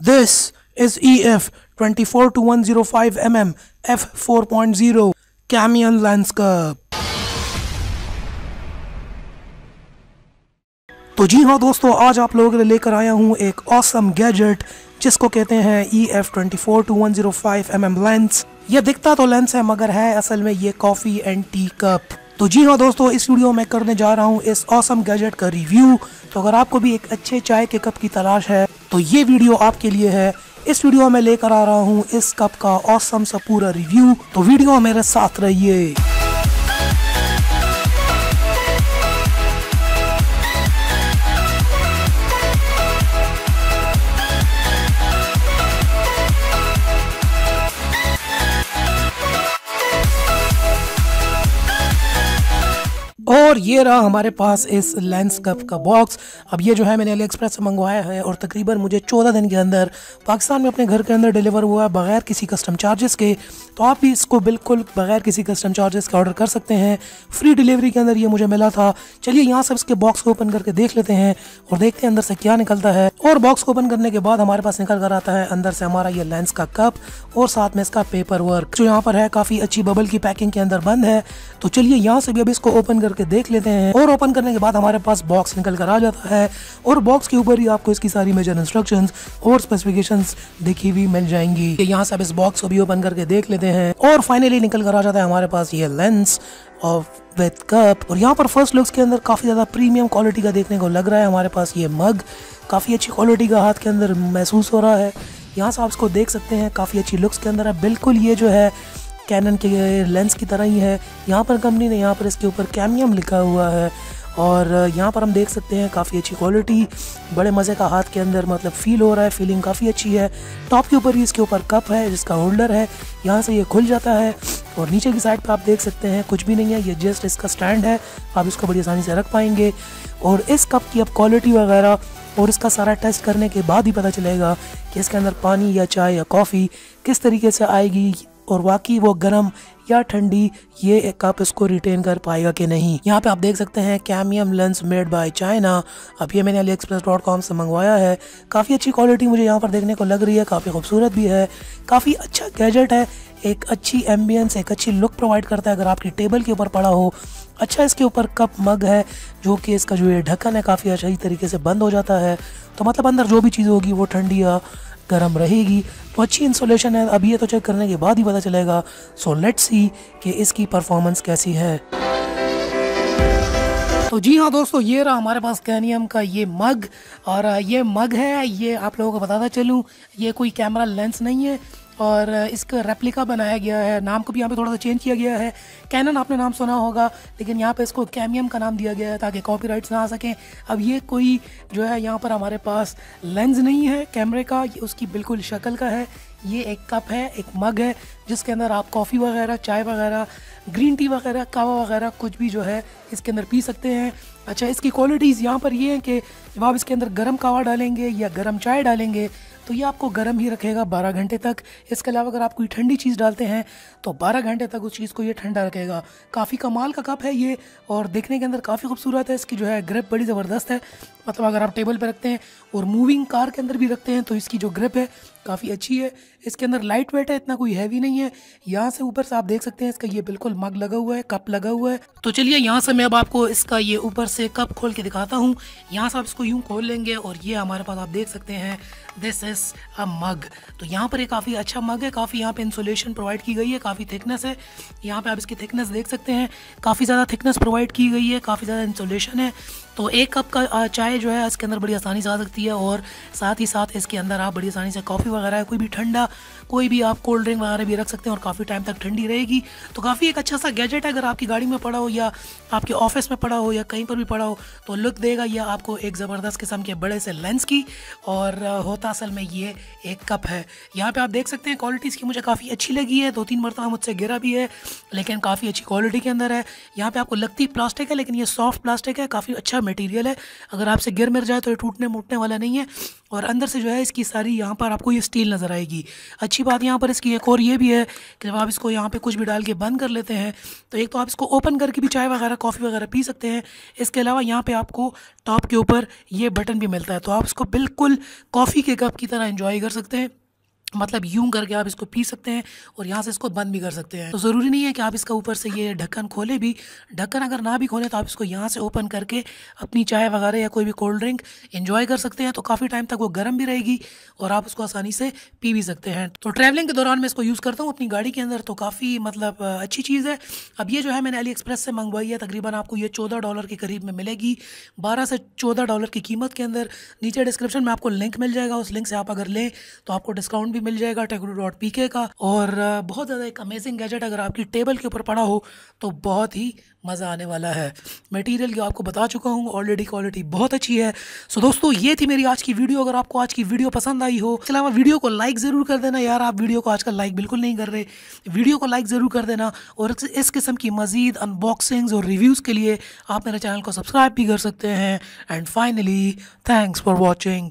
This is EF 24 to 105 mm f4.0 Canon lens का। तो जी हाँ दोस्तों, आज आप लोगों के लिए लेकर आया हूँ एक ऑसम गैजेट जिसको कहते हैं EF 24 to 105 mm लेंस। ये दिखता तो लेंस है मगर है असल में ये कॉफ़ी एंड टी कप। तो जी हाँ दोस्तों, इस वीडियो में करने जा रहा हूँ इस ऑसम गैजेट का रिव्यू। तो अगर आपको भी एक अच्छे चाय के कप की तलाश है तो ये वीडियो आपके लिए है। इस वीडियो में लेकर आ रहा हूँ इस कप का ऑसम सा पूरा रिव्यू। तो वीडियो मेरे साथ रहिए। और ये रहा हमारे पास इस लेंस कप का बॉक्स। अब ये जो है मैंने अलीएक्सप्रेस से मंगवाया है और तकरीबन मुझे 14 दिन के अंदर पाकिस्तान में अपने घर के अंदर डिलीवर हुआ है बगैर किसी कस्टम चार्जेस के। तो आप भी इसको बिल्कुल बगैर किसी कस्टम चार्जेस के ऑर्डर कर सकते हैं। फ्री डिलीवरी के अंदर ये मुझे मिला था। चलिए यहाँ से इसके बॉक्स को ओपन करके देख लेते हैं और देखते हैं अंदर से क्या निकलता है। और बॉक्स को ओपन करने के बाद हमारे पास निकल कर आता है अंदर से हमारा ये लेंस का कप और साथ में इसका पेपर वर्क जो यहाँ पर है काफ़ी अच्छी बबल की पैकिंग के अंदर बंद है। तो चलिए यहाँ से भी अब इसको ओपन करके देख लेते हैं। और ओपन करने के बाद हमारे पास बॉक्स निकल कर आ जाता है और बॉक्स के ऊपर ही आपको इसकी सारी मेजर इंस्ट्रक्शंस और स्पेसिफिकेशंस देखी हुई मिल जाएंगी। यहाँ से अब इस बॉक्स को भी ओपन करके देख लेते हैं और फाइनली निकल कर आ जाता है हमारे पास ये लेंस ऑफ विद कप। और यहाँ पर फर्स्ट लुक्स के अंदर काफ़ी ज़्यादा प्रीमियम क्वालिटी का देखने को लग रहा है। हमारे पास ये मग काफ़ी अच्छी क्वालिटी का हाथ के अंदर महसूस हो रहा है। यहाँ से आप इसको देख सकते हैं, काफ़ी अच्छी लुक्स के अंदर है। बिल्कुल ये जो है कैनन के लेंस की तरह ही है। यहाँ पर कंपनी ने यहाँ पर इसके ऊपर कैमियम लिखा हुआ है और यहाँ पर हम देख सकते हैं काफ़ी अच्छी क्वालिटी, बड़े मज़े का हाथ के अंदर मतलब फ़ील हो रहा है। फीलिंग काफ़ी अच्छी है। टॉप के ऊपर ही इसके ऊपर कप है जिसका होल्डर है, यहाँ से ये खुल जाता है। और नीचे की साइड पर आप देख सकते हैं कुछ भी नहीं है, ये जस्ट इसका स्टैंड है। आप इसको बड़ी आसानी से रख पाएंगे। और इस कप की अब क्वालिटी वगैरह और इसका सारा टेस्ट करने के बाद ही पता चलेगा कि इसके अंदर पानी या चाय या कॉफ़ी किस तरीके से आएगी और वाकई वो गर्म या ठंडी ये एक कप इसको रिटेन कर पाएगा कि नहीं। यहाँ पे आप देख सकते हैं कैमियम लेंस मेड बाय चाइना। अब ये मैंने Aliexpress.com से मंगवाया है। काफ़ी अच्छी क्वालिटी मुझे यहाँ पर देखने को लग रही है, काफ़ी खूबसूरत भी है। काफ़ी अच्छा गैजेट है, एक अच्छी एम्बियंस, एक अच्छी लुक प्रोवाइड करता है अगर आपकी टेबल के ऊपर पड़ा हो। अच्छा इसके ऊपर कप मग है जो कि इसका जो ये ढक्कन है काफ़ी अच्छी तरीके से बंद हो जाता है। तो मतलब अंदर जो भी चीज़ होगी वो ठंडी या गर्म रहेगी। तो अच्छी इंसुलेशन है। अब ये तो चेक करने के बाद ही पता चलेगा। सो लेट्स सी कि इसकी परफॉर्मेंस कैसी है। तो जी हाँ दोस्तों, ये रहा हमारे पास कैनियम का ये मग। और ये मग है, ये आप लोगों को बताता चलूँ, ये कोई कैमरा लेंस नहीं है और इसका रेप्लिका बनाया गया है। नाम को भी यहाँ पे थोड़ा सा चेंज किया गया है। कैनन आपने नाम सुना होगा लेकिन यहाँ पे इसको कैमियम का नाम दिया गया है ताकि कॉपीराइट्स ना आ सकें। अब ये कोई जो है यहाँ पर हमारे पास लेंस नहीं है कैमरे का, ये उसकी बिल्कुल शक्ल का है। ये एक कप है, एक मग है जिसके अंदर आप कॉफ़ी वगैरह, चाय वगैरह, ग्रीन टी वगैरह, कावा वगैरह कुछ भी जो है इसके अंदर पी सकते हैं। अच्छा, इसकी क्वालिटीज़ यहाँ पर ये हैं कि जब आप इसके अंदर गर्म कावा डालेंगे या गर्म चाय डालेंगे तो ये आपको गर्म ही रखेगा 12 घंटे तक। इसके अलावा अगर आप कोई ठंडी चीज़ डालते हैं तो 12 घंटे तक उस चीज़ को ये ठंडा रखेगा। काफ़ी कमाल का कप है ये और देखने के अंदर काफ़ी खूबसूरत है। इसकी जो है ग्रिप बड़ी ज़बरदस्त है। मतलब अगर आप टेबल पर रखते हैं और मूविंग कार के अंदर भी रखते हैं तो इसकी जो ग्रिप है काफ़ी अच्छी है। इसके अंदर लाइट वेट है, इतना कोई हैवी नहीं है। यहाँ से ऊपर से आप देख सकते हैं इसका ये बिल्कुल मग लगा हुआ है, कप लगा हुआ है। तो चलिए यहाँ से मैं अब आपको इसका ये ऊपर से कप खोल के दिखाता हूँ। यहाँ से आप इसको यूँ खोल लेंगे और ये हमारे पास आप देख सकते हैं दिस इज़ अ मग। तो यहाँ पर ये काफ़ी अच्छा मग है, काफ़ी यहाँ पे इंसुलेशन प्रोवाइड की गई है, काफ़ी थिकनेस है। यहाँ पे आप इसकी थिकनेस देख सकते हैं, काफ़ी ज़्यादा थिकनेस प्रोवाइड की गई है, काफ़ी ज़्यादा इंसुलेशन है। तो एक कप का चाय जो है इसके अंदर बड़ी आसानी से आ सकती है और साथ ही साथ इसके अंदर आप बड़ी आसानी से कॉफ़ी वगैरह, कोई भी ठंडा, कोई भी आप कोल्ड ड्रिंक वगैरह भी रख सकते हैं और काफ़ी टाइम तक ठंडी रहेगी। तो काफ़ी एक अच्छा सा गैजेट है। अगर आपकी गाड़ी में पड़ा हो या आपके ऑफिस में पड़ा हो या कहीं पर भी पड़ा हो तो लुक देगा यह आपको एक ज़बरदस्त किस्म के बड़े से लेंस की। और होता असल में ये एक कप है। यहाँ पे आप देख सकते हैं क्वालिटी इसकी मुझे काफ़ी अच्छी लगी है। 2-3 मरतबा मुझसे गिरा भी है लेकिन काफ़ी अच्छी क्वालिटी के अंदर है। यहाँ पे आपको लगती प्लास्टिक है लेकिन ये सॉफ्ट प्लास्टिक है, काफ़ी अच्छा मटेरियल है, अगर आपसे गिर मिर जाए तो ये टूटने मुटने वाला नहीं है। और अंदर से जो है इसकी सारी यहाँ पर आपको ये स्टील नज़र आएगी। अच्छी बात यहाँ पर इसकी एक और ये भी है कि जब आप इसको यहाँ पे कुछ भी डाल के बंद कर लेते हैं तो एक तो आप इसको ओपन करके भी चाय वगैरह कॉफ़ी वगैरह पी सकते हैं। इसके अलावा यहाँ पे आपको टॉप के ऊपर ये बटन भी मिलता है, तो आप इसको बिल्कुल कॉफ़ी के कप की तरह एंजॉय कर सकते हैं। मतलब यूं करके आप इसको पी सकते हैं और यहाँ से इसको बंद भी कर सकते हैं। तो ज़रूरी नहीं है कि आप इसका ऊपर से ये ढक्कन खोलें भी। ढक्कन अगर ना भी खोलें तो आप इसको यहाँ से ओपन करके अपनी चाय वगैरह या कोई भी कोल्ड ड्रिंक एंजॉय कर सकते हैं। तो काफ़ी टाइम तक वो गर्म भी रहेगी और आप उसको आसानी से पी भी सकते हैं। तो ट्रैवलिंग के दौरान मैं इसको यूज़ करता हूँ अपनी गाड़ी के अंदर, तो काफ़ी मतलब अच्छी चीज़ है। अब ये जो है मैंने अली एक्सप्रेस से मंगवाई है, तकरीबन आपको ये $14 के करीब में मिलेगी, 12 से $14 की कीमत के अंदर। नीचे डिस्क्रिप्शन में आपको लिंक मिल जाएगा, उस लिंक से आप अगर लें तो आपको डिस्काउंट भी मिल जाएगा Urdu.PK का। और बहुत ज़्यादा एक अमेजिंग गैजेट अगर आपकी टेबल के ऊपर पड़ा हो तो बहुत ही मज़ा आने वाला है। मटेरियल की आपको बता चुका हूँ ऑलरेडी, क्वालिटी बहुत अच्छी है। सो दोस्तों ये थी मेरी आज की वीडियो। अगर आपको आज की वीडियो पसंद आई हो, इसके अलावा वीडियो को लाइक ज़रूर कर देना यार, आप वीडियो को आजकल लाइक बिल्कुल नहीं कर रहे, वीडियो को लाइक ज़रूर कर देना। और इस किस्म की मज़ीद अनबॉक्सिंग्स और रिव्यूज़ के लिए आप मेरे चैनल को सब्सक्राइब भी कर सकते हैं। And finally thanks for watching.